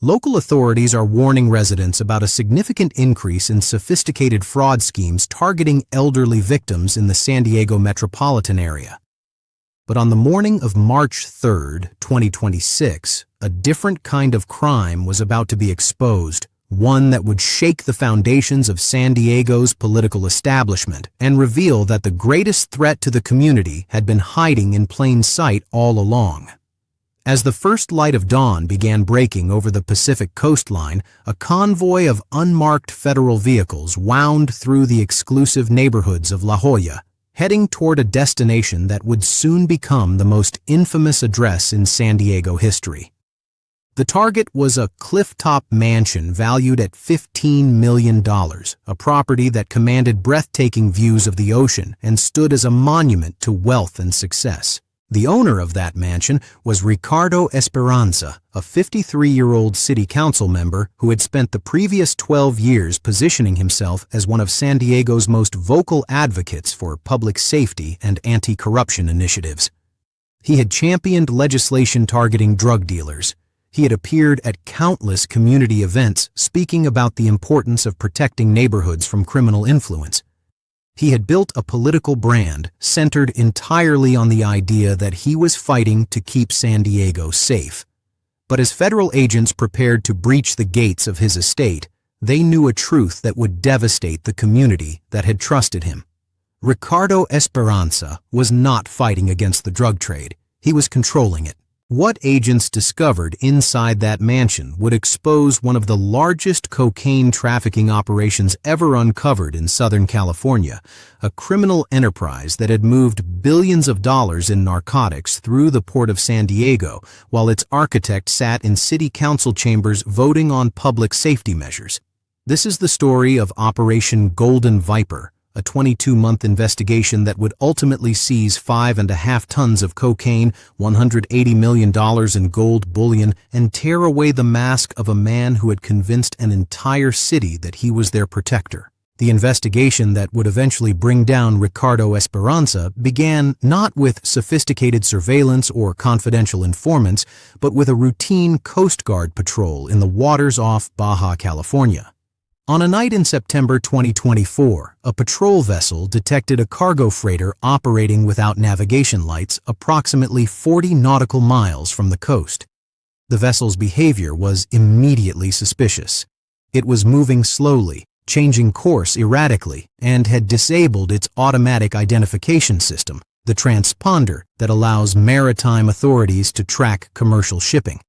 Local authorities are warning residents about a significant increase in sophisticated fraud schemes targeting elderly victims in the San Diego metropolitan area. But on the morning of March 3, 2026, a different kind of crime was about to be exposed, one that would shake the foundations of San Diego's political establishment and reveal that the greatest threat to the community had been hiding in plain sight all along. As the first light of dawn began breaking over the Pacific coastline, a convoy of unmarked federal vehicles wound through the exclusive neighborhoods of La Jolla, heading toward a destination that would soon become the most infamous address in San Diego history. The target was a clifftop mansion valued at $15 million, a property that commanded breathtaking views of the ocean and stood as a monument to wealth and success. The owner of that mansion was Ricardo Esperanza, a 53-year-old city council member who had spent the previous 12 years positioning himself as one of San Diego's most vocal advocates for public safety and anti-corruption initiatives. He had championed legislation targeting drug dealers. He had appeared at countless community events speaking about the importance of protecting neighborhoods from criminal influence. He had built a political brand centered entirely on the idea that he was fighting to keep San Diego safe. But as federal agents prepared to breach the gates of his estate, they knew a truth that would devastate the community that had trusted him. Ricardo Esperanza was not fighting against the drug trade. He was controlling it. What agents discovered inside that mansion would expose one of the largest cocaine trafficking operations ever uncovered in Southern California, a criminal enterprise that had moved billions of dollars in narcotics through the port of San Diego, while its architect sat in city council chambers voting on public safety measures. This is the story of Operation Golden Viper, a 22-month investigation that would ultimately seize 5.5 tons of cocaine, $180 million in gold bullion, and tear away the mask of a man who had convinced an entire city that he was their protector. The investigation that would eventually bring down Ricardo Esperanza began not with sophisticated surveillance or confidential informants, but with a routine Coast Guard patrol in the waters off Baja California. On a night in September 2024, a patrol vessel detected a cargo freighter operating without navigation lights approximately 40 nautical miles from the coast. The vessel's behavior was immediately suspicious. It was moving slowly, changing course erratically, and had disabled its automatic identification system, the transponder that allows maritime authorities to track commercial shipping.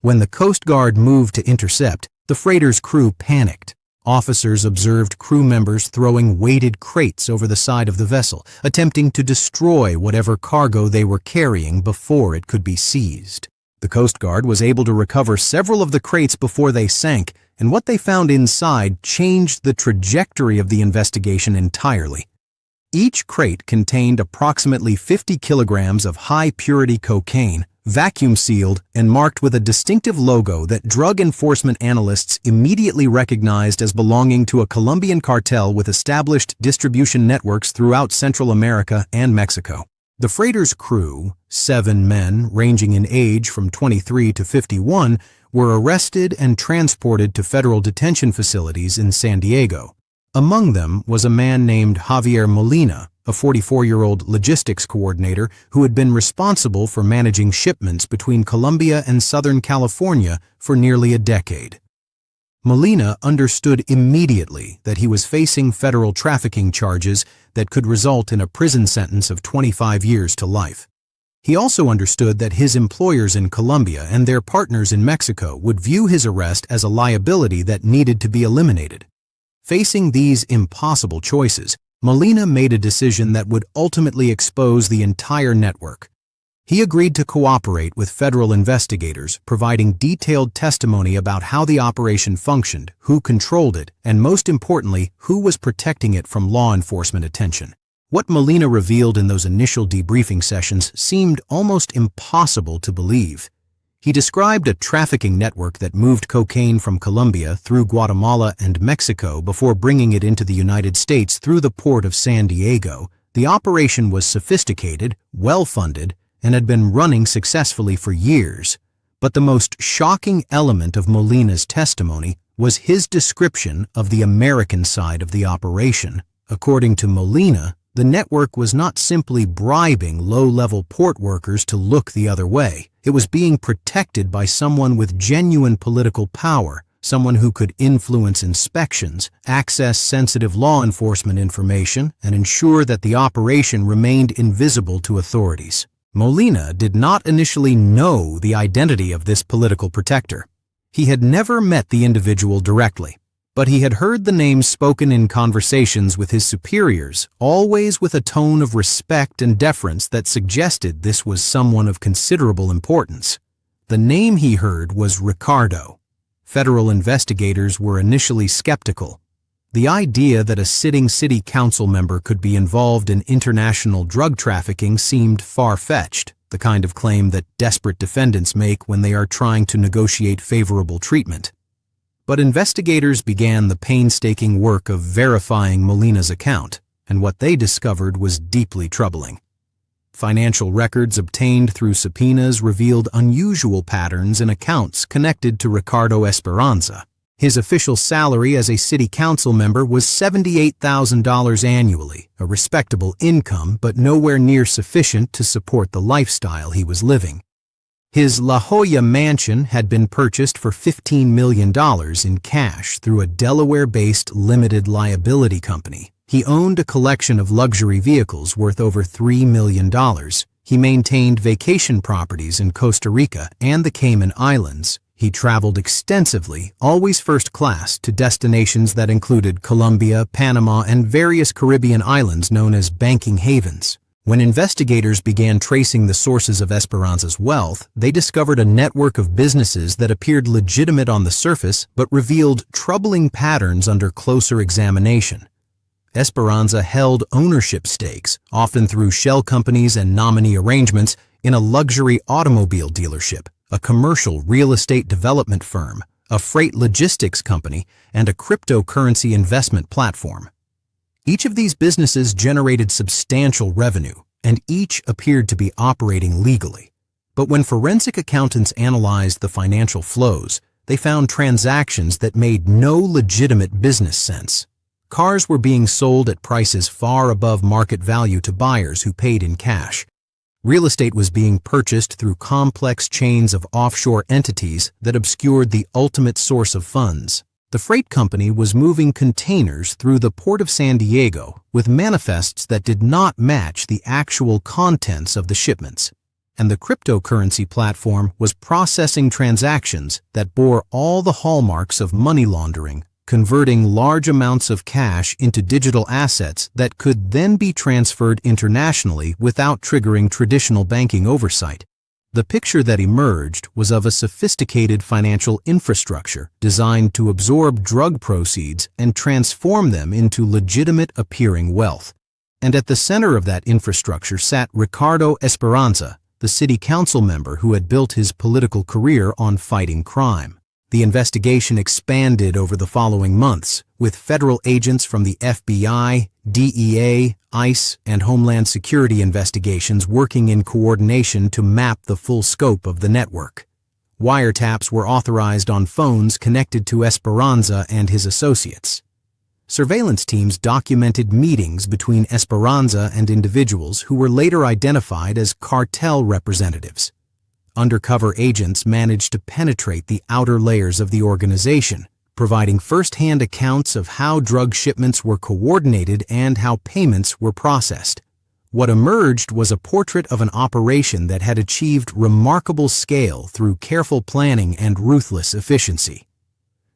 When the Coast Guard moved to intercept, the freighter's crew panicked. Officers observed crew members throwing weighted crates over the side of the vessel, attempting to destroy whatever cargo they were carrying before it could be seized. The Coast Guard was able to recover several of the crates before they sank, and what they found inside changed the trajectory of the investigation entirely. Each crate contained approximately 50 kilograms of high-purity cocaine, vacuum-sealed and marked with a distinctive logo that drug enforcement analysts immediately recognized as belonging to a Colombian cartel with established distribution networks throughout Central America and Mexico. The freighter's crew, 7 men ranging in age from 23 to 51, were arrested and transported to federal detention facilities in San Diego. Among them was a man named Javier Molina, a 44-year-old logistics coordinator who had been responsible for managing shipments between Colombia and Southern California for nearly a decade. Molina understood immediately that he was facing federal trafficking charges that could result in a prison sentence of 25 years to life. He also understood that his employers in Colombia and their partners in Mexico would view his arrest as a liability that needed to be eliminated. Facing these impossible choices, Molina made a decision that would ultimately expose the entire network. He agreed to cooperate with federal investigators, providing detailed testimony about how the operation functioned, who controlled it, and most importantly, who was protecting it from law enforcement attention. What Molina revealed in those initial debriefing sessions seemed almost impossible to believe. He described a trafficking network that moved cocaine from Colombia through Guatemala and Mexico before bringing it into the United States through the port of San Diego. The operation was sophisticated, well-funded, and had been running successfully for years. But the most shocking element of Molina's testimony was his description of the American side of the operation. According to Molina, the network was not simply bribing low-level port workers to look the other way. It was being protected by someone with genuine political power, someone who could influence inspections, access sensitive law enforcement information, and ensure that the operation remained invisible to authorities. Molina did not initially know the identity of this political protector. He had never met the individual directly, but he had heard the name spoken in conversations with his superiors, always with a tone of respect and deference that suggested this was someone of considerable importance. The name he heard was Ricardo. Federal investigators were initially skeptical. The idea that a sitting city council member could be involved in international drug trafficking seemed far-fetched, the kind of claim that desperate defendants make when they are trying to negotiate favorable treatment. But investigators began the painstaking work of verifying Molina's account, and what they discovered was deeply troubling. Financial records obtained through subpoenas revealed unusual patterns in accounts connected to Ricardo Esperanza. His official salary as a city council member was $78,000 annually, a respectable income but nowhere near sufficient to support the lifestyle he was living. His La Jolla mansion had been purchased for $15 million in cash through a Delaware-based limited liability company. He owned a collection of luxury vehicles worth over $3 million. He maintained vacation properties in Costa Rica and the Cayman Islands. He traveled extensively, always first class, to destinations that included Colombia, Panama, and various Caribbean islands known as banking havens. When investigators began tracing the sources of Esperanza's wealth, they discovered a network of businesses that appeared legitimate on the surface but revealed troubling patterns under closer examination. Esperanza held ownership stakes, often through shell companies and nominee arrangements, in a luxury automobile dealership, a commercial real estate development firm, a freight logistics company, and a cryptocurrency investment platform. Each of these businesses generated substantial revenue, and each appeared to be operating legally. But when forensic accountants analyzed the financial flows, they found transactions that made no legitimate business sense. Cars were being sold at prices far above market value to buyers who paid in cash. Real estate was being purchased through complex chains of offshore entities that obscured the ultimate source of funds. The freight company was moving containers through the port of San Diego with manifests that did not match the actual contents of the shipments. And the cryptocurrency platform was processing transactions that bore all the hallmarks of money laundering, converting large amounts of cash into digital assets that could then be transferred internationally without triggering traditional banking oversight. The picture that emerged was of a sophisticated financial infrastructure designed to absorb drug proceeds and transform them into legitimate-appearing wealth. And at the center of that infrastructure sat Ricardo Esperanza, the city council member who had built his political career on fighting crime. The investigation expanded over the following months, with federal agents from the FBI, DEA, ICE, and Homeland Security investigations working in coordination to map the full scope of the network. Wiretaps were authorized on phones connected to Esperanza and his associates. Surveillance teams documented meetings between Esperanza and individuals who were later identified as cartel representatives. Undercover agents managed to penetrate the outer layers of the organization, providing first-hand accounts of how drug shipments were coordinated and how payments were processed. What emerged was a portrait of an operation that had achieved remarkable scale through careful planning and ruthless efficiency.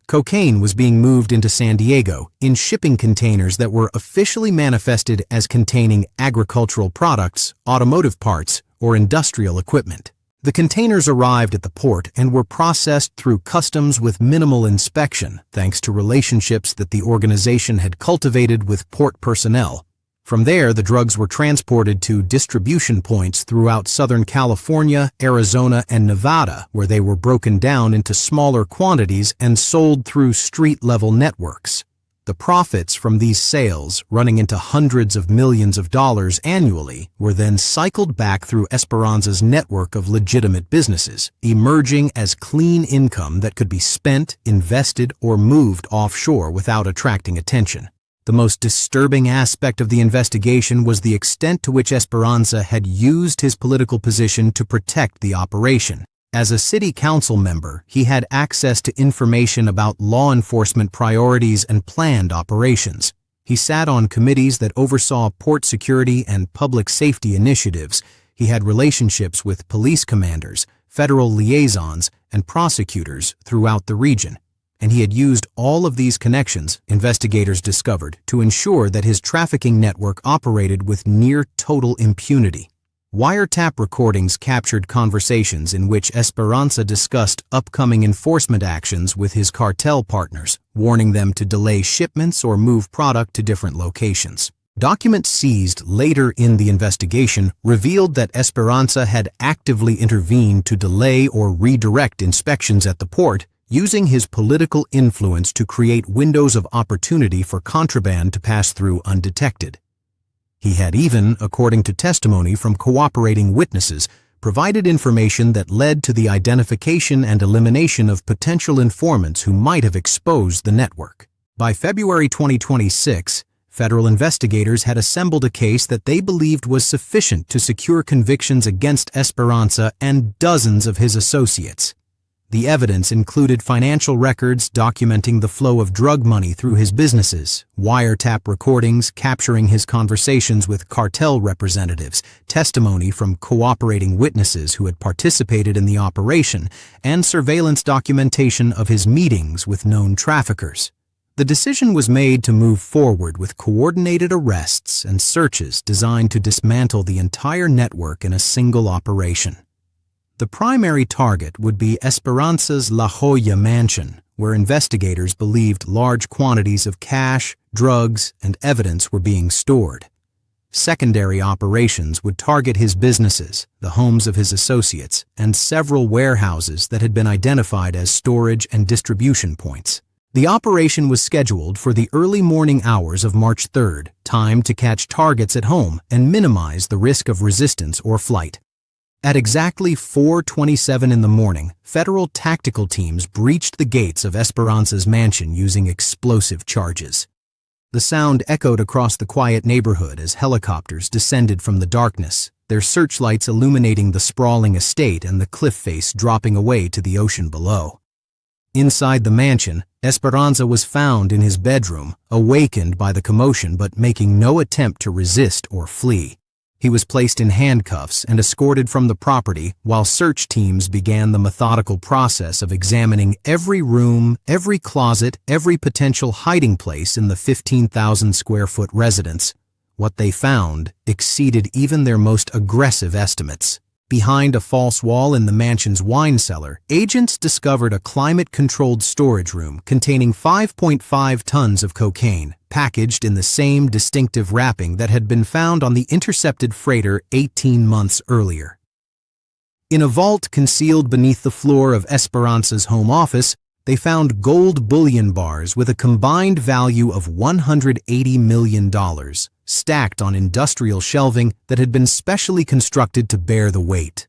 Cocaine was being moved into San Diego in shipping containers that were officially manifested as containing agricultural products, automotive parts, or industrial equipment. The containers arrived at the port and were processed through customs with minimal inspection, thanks to relationships that the organization had cultivated with port personnel. From there, the drugs were transported to distribution points throughout Southern California, Arizona, and Nevada, where they were broken down into smaller quantities and sold through street-level networks. The profits from these sales, running into hundreds of millions of dollars annually, were then cycled back through Esperanza's network of legitimate businesses, emerging as clean income that could be spent, invested, or moved offshore without attracting attention. The most disturbing aspect of the investigation was the extent to which Esperanza had used his political position to protect the operation. As a city council member, he had access to information about law enforcement priorities and planned operations. He sat on committees that oversaw port security and public safety initiatives. He had relationships with police commanders, federal liaisons, and prosecutors throughout the region. And he had used all of these connections, investigators discovered, to ensure that his trafficking network operated with near total impunity. Wiretap recordings captured conversations in which Esperanza discussed upcoming enforcement actions with his cartel partners, warning them to delay shipments or move product to different locations. Documents seized later in the investigation revealed that Esperanza had actively intervened to delay or redirect inspections at the port, using his political influence to create windows of opportunity for contraband to pass through undetected. He had even, according to testimony from cooperating witnesses, provided information that led to the identification and elimination of potential informants who might have exposed the network. By February 2026, federal investigators had assembled a case that they believed was sufficient to secure convictions against Esperanza and dozens of his associates. The evidence included financial records documenting the flow of drug money through his businesses, wiretap recordings capturing his conversations with cartel representatives, testimony from cooperating witnesses who had participated in the operation, and surveillance documentation of his meetings with known traffickers. The decision was made to move forward with coordinated arrests and searches designed to dismantle the entire network in a single operation. The primary target would be Esperanza's La Jolla mansion, where investigators believed large quantities of cash, drugs, and evidence were being stored. Secondary operations would target his businesses, the homes of his associates, and several warehouses that had been identified as storage and distribution points. The operation was scheduled for the early morning hours of March 3rd, timed to catch targets at home and minimize the risk of resistance or flight. At exactly 4:27 in the morning, federal tactical teams breached the gates of Esperanza's mansion using explosive charges. The sound echoed across the quiet neighborhood as helicopters descended from the darkness, their searchlights illuminating the sprawling estate and the cliff face dropping away to the ocean below. Inside the mansion, Esperanza was found in his bedroom, awakened by the commotion but making no attempt to resist or flee. He was placed in handcuffs and escorted from the property while search teams began the methodical process of examining every room, every closet, every potential hiding place in the 15,000-square-foot residence. What they found exceeded even their most aggressive estimates. Behind a false wall in the mansion's wine cellar, agents discovered a climate-controlled storage room containing 5.5 tons of cocaine, packaged in the same distinctive wrapping that had been found on the intercepted freighter 18 months earlier. In a vault concealed beneath the floor of Esperanza's home office, they found gold bullion bars with a combined value of $180 million, stacked on industrial shelving that had been specially constructed to bear the weight.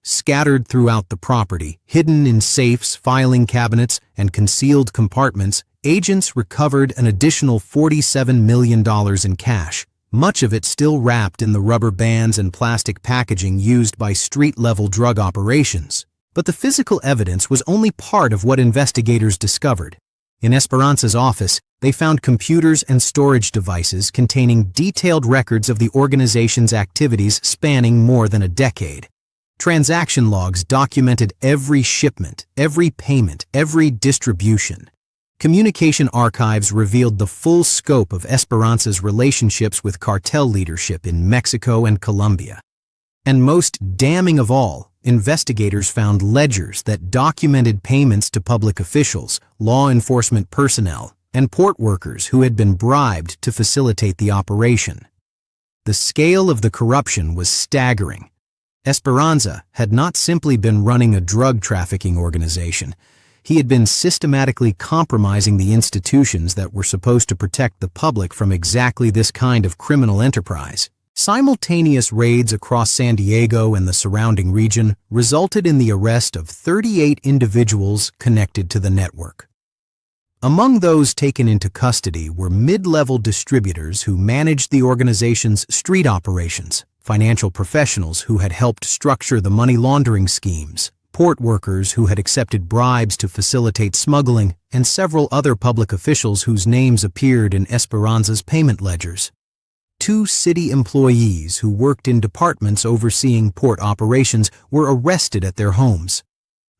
Scattered throughout the property, hidden in safes, filing cabinets, and concealed compartments, agents recovered an additional $47 million in cash, much of it still wrapped in the rubber bands and plastic packaging used by street-level drug operations. But the physical evidence was only part of what investigators discovered. In Esperanza's office, they found computers and storage devices containing detailed records of the organization's activities spanning more than a decade. Transaction logs documented every shipment, every payment, every distribution. Communication archives revealed the full scope of Esperanza's relationships with cartel leadership in Mexico and Colombia. And most damning of all, investigators found ledgers that documented payments to public officials, law enforcement personnel, and port workers who had been bribed to facilitate the operation. The scale of the corruption was staggering. Esperanza had not simply been running a drug trafficking organization. He had been systematically compromising the institutions that were supposed to protect the public from exactly this kind of criminal enterprise. Simultaneous raids across San Diego and the surrounding region resulted in the arrest of 38 individuals connected to the network. Among those taken into custody were mid-level distributors who managed the organization's street operations, financial professionals who had helped structure the money laundering schemes, port workers who had accepted bribes to facilitate smuggling, and several other public officials whose names appeared in Esperanza's payment ledgers. 2 city employees who worked in departments overseeing port operations were arrested at their homes.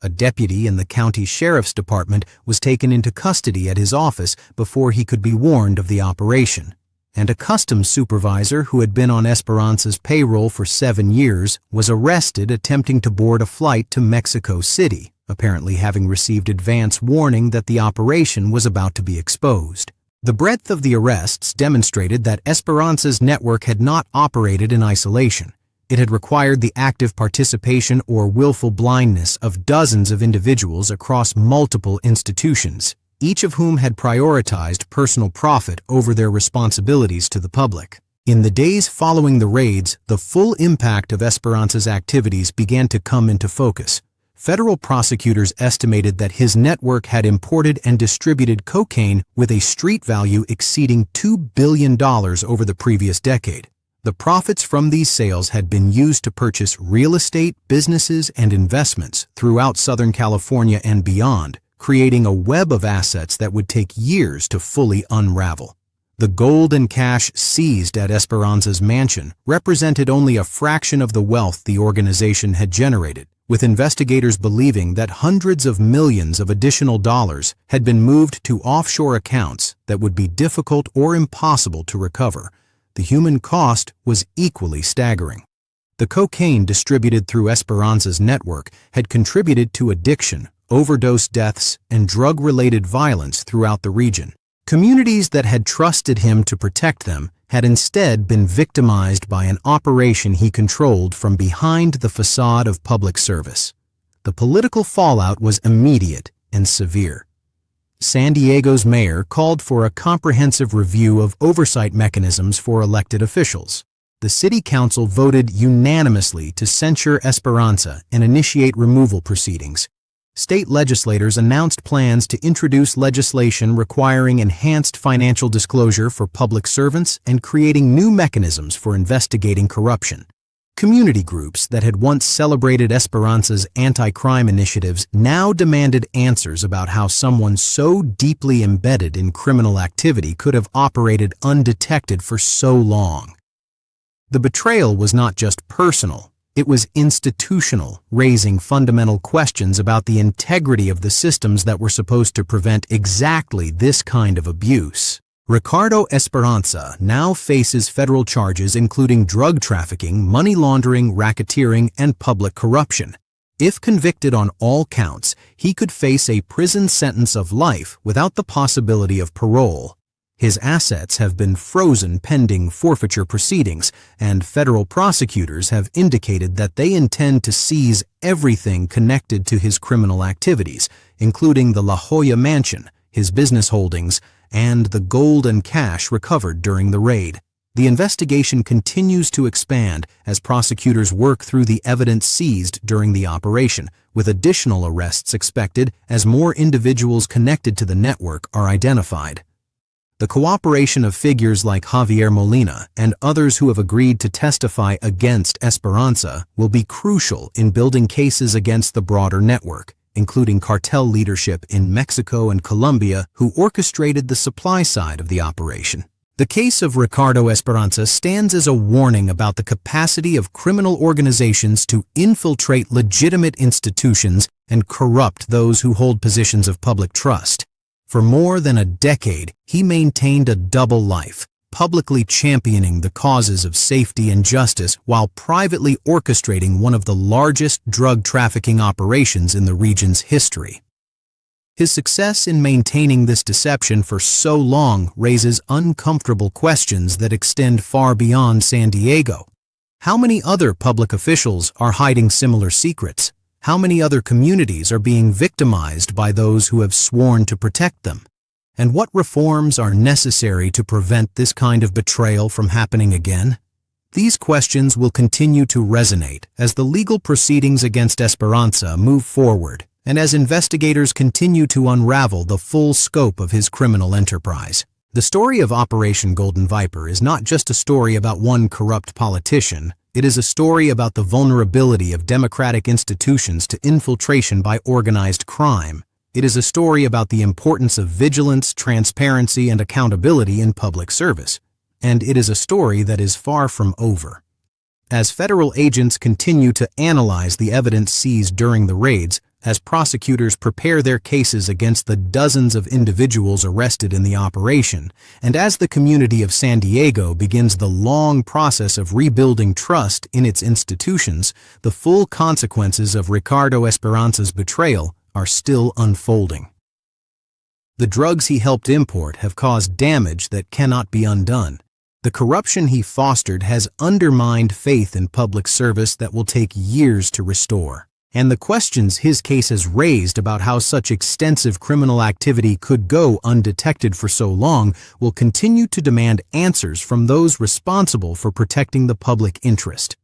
A deputy in the county sheriff's department was taken into custody at his office before he could be warned of the operation, and a customs supervisor who had been on Esperanza's payroll for 7 years was arrested attempting to board a flight to Mexico City, apparently having received advance warning that the operation was about to be exposed. The breadth of the arrests demonstrated that Esperanza's network had not operated in isolation. It had required the active participation or willful blindness of dozens of individuals across multiple institutions, each of whom had prioritized personal profit over their responsibilities to the public. In the days following the raids, the full impact of Esperanza's activities began to come into focus. Federal prosecutors estimated that his network had imported and distributed cocaine with a street value exceeding $2 billion over the previous decade. The profits from these sales had been used to purchase real estate, businesses, and investments throughout Southern California and beyond, creating a web of assets that would take years to fully unravel. The gold and cash seized at Esperanza's mansion represented only a fraction of the wealth the organization had generated, with investigators believing that hundreds of millions of additional dollars had been moved to offshore accounts that would be difficult or impossible to recover. The human cost was equally staggering. The cocaine distributed through Esperanza's network had contributed to addiction, overdose deaths, and drug-related violence throughout the region. Communities that had trusted him to protect them had instead been victimized by an operation he controlled from behind the facade of public service. The political fallout was immediate and severe. San Diego's mayor called for a comprehensive review of oversight mechanisms for elected officials. The city council voted unanimously to censure Esperanza and initiate removal proceedings. State legislators announced plans to introduce legislation requiring enhanced financial disclosure for public servants and creating new mechanisms for investigating corruption. Community groups that had once celebrated Esperanza's anti-crime initiatives now demanded answers about how someone so deeply embedded in criminal activity could have operated undetected for so long. The betrayal was not just personal. It was institutional, raising fundamental questions about the integrity of the systems that were supposed to prevent exactly this kind of abuse. Ricardo Esperanza now faces federal charges including drug trafficking, money laundering, racketeering, and public corruption. If convicted on all counts, he could face a prison sentence of life without the possibility of parole. His assets have been frozen pending forfeiture proceedings, and federal prosecutors have indicated that they intend to seize everything connected to his criminal activities, including the La Jolla mansion, his business holdings, and the gold and cash recovered during the raid. The investigation continues to expand as prosecutors work through the evidence seized during the operation, with additional arrests expected as more individuals connected to the network are identified. The cooperation of figures like Javier Molina and others who have agreed to testify against Esperanza will be crucial in building cases against the broader network, including cartel leadership in Mexico and Colombia who orchestrated the supply side of the operation. The case of Ricardo Esperanza stands as a warning about the capacity of criminal organizations to infiltrate legitimate institutions and corrupt those who hold positions of public trust. For more than a decade, he maintained a double life, publicly championing the causes of safety and justice while privately orchestrating one of the largest drug trafficking operations in the region's history. His success in maintaining this deception for so long raises uncomfortable questions that extend far beyond San Diego. How many other public officials are hiding similar secrets? How many other communities are being victimized by those who have sworn to protect them? And what reforms are necessary to prevent this kind of betrayal from happening again? These questions will continue to resonate as the legal proceedings against Esperanza move forward and as investigators continue to unravel the full scope of his criminal enterprise. The story of Operation Golden Viper is not just a story about one corrupt politician. It is a story about the vulnerability of democratic institutions to infiltration by organized crime. It is a story about the importance of vigilance, transparency, and accountability in public service. And it is a story that is far from over. As federal agents continue to analyze the evidence seized during the raids, as prosecutors prepare their cases against the dozens of individuals arrested in the operation, and as the community of San Diego begins the long process of rebuilding trust in its institutions, the full consequences of Ricardo Esperanza's betrayal are still unfolding. The drugs he helped import have caused damage that cannot be undone. The corruption he fostered has undermined faith in public service that will take years to restore. And the questions his case has raised about how such extensive criminal activity could go undetected for so long will continue to demand answers from those responsible for protecting the public interest.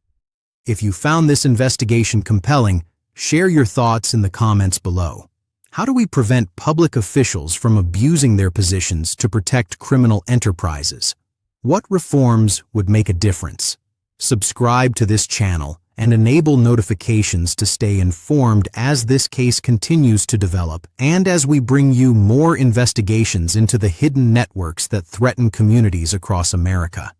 If you found this investigation compelling, share your thoughts in the comments below. How do we prevent public officials from abusing their positions to protect criminal enterprises? What reforms would make a difference? Subscribe to this channel and enable notifications to stay informed as this case continues to develop and as we bring you more investigations into the hidden networks that threaten communities across America.